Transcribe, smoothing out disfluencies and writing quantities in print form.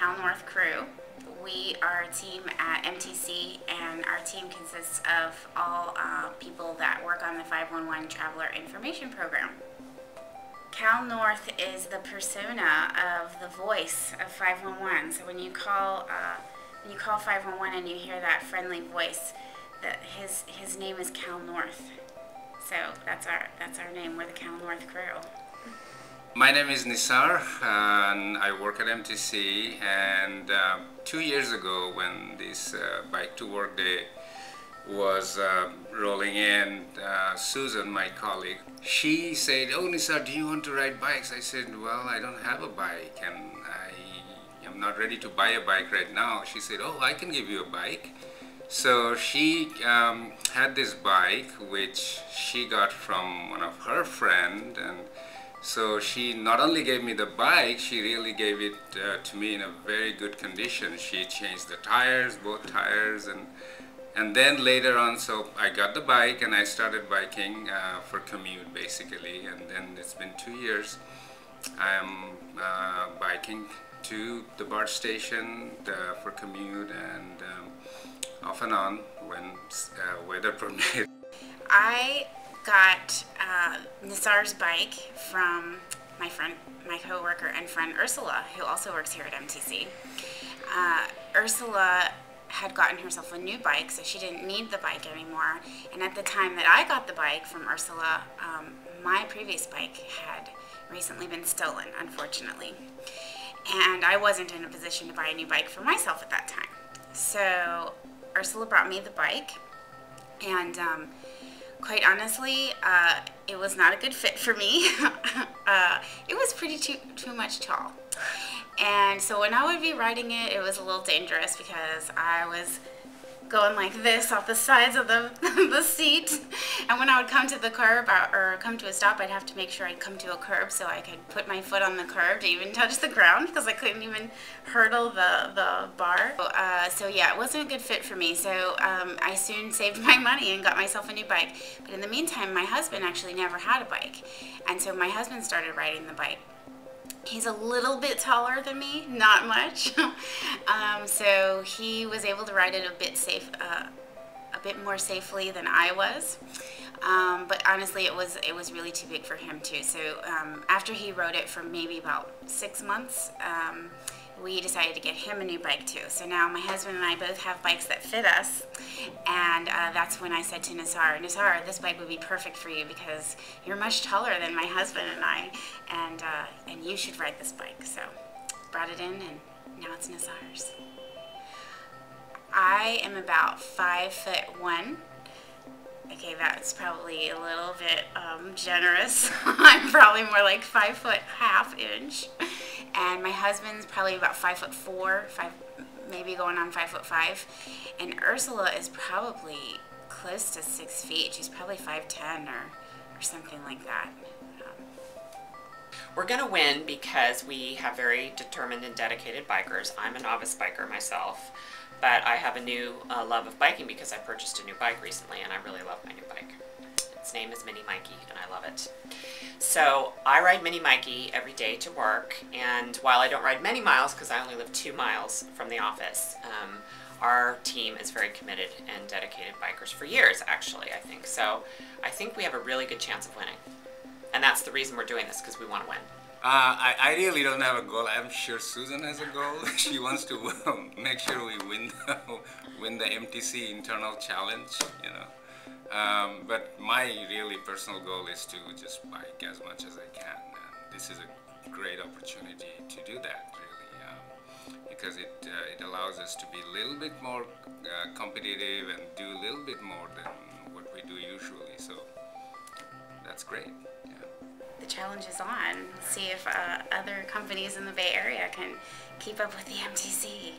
Cal North crew. We are a team at MTC, and our team consists of all people that work on the 511 Traveler Information Program. Cal North is the persona of the voice of 511. So when you call 511 and you hear that friendly voice, his name is Cal North. So that's our name. We're the Cal North crew. My name is Nisar, and I work at MTC. And 2 years ago, when this Bike to Work Day was rolling in, Susan, my colleague, she said, "Oh, Nisar, do you want to ride bikes?" I said, "Well, I don't have a bike, and I am not ready to buy a bike right now." She said, "Oh, I can give you a bike." So she had this bike which she got from one of her friends, and so she not only gave me the bike, she really gave it to me in a very good condition. She changed the tires, both tires, and then later on, so I got the bike and I started biking for commute basically, and then it's been 2 years. I am biking to the BART station for commute, and off and on when weather permits. I got Nisar's bike from my co-worker and friend Ursula, who also works here at MTC. Ursula had gotten herself a new bike, so she didn't need the bike anymore. And at the time that I got the bike from Ursula, my previous bike had recently been stolen, unfortunately. And I wasn't in a position to buy a new bike for myself at that time. So Ursula brought me the bike, and quite honestly, it was not a good fit for me. It was pretty too much tall. And so when I would be riding it, it was a little dangerous because I was going like this off the sides of the seat. And when I would come to the curb or come to a stop, I'd have to make sure I'd come to a curb so I could put my foot on the curb to even touch the ground, because I couldn't even hurdle the bar. So yeah, it wasn't a good fit for me. So I soon saved my money and got myself a new bike. But in the meantime, my husband actually never had a bike. And so my husband started riding the bike. He's a little bit taller than me, not much. So he was able to ride it a bit more safely than I was. But honestly, it was really too big for him too. So after he rode it for maybe about 6 months, we decided to get him a new bike too. So now my husband and I both have bikes that fit us, and that's when I said to Nisar, this bike would be perfect for you because you're much taller than my husband and I, and you should ride this bike. So brought it in, and now it's Nisar's. I am about 5'1". Okay, that's probably a little bit generous. I'm probably more like 5'½ inch. And my husband's probably about 5'4", maybe going on 5'5". And Ursula is probably close to 6 feet. She's probably 5'10" or something like that. We're going to win because we have very determined and dedicated bikers. I'm a novice biker myself, but I have a new love of biking because I purchased a new bike recently, and I really love my new bike. Its name is Mini Mikey, and I love it. So I ride Mini Mikey every day to work, and while I don't ride many miles because I only live 2 miles from the office, our team is very committed and dedicated bikers for years, actually, I think. So I think we have a really good chance of winning. And that's the reason we're doing this, because we want to win. I really don't have a goal. I'm sure Susan has a goal. She wants to make sure we win the MTC internal challenge, you know. But my really personal goal is to just bike as much as I can. And this is a great opportunity to do that, really, because it allows us to be a little bit more competitive and do a little bit more than what we do usually. So that's great. Yeah. The challenge is on. Let's see if other companies in the Bay Area can keep up with the MTC.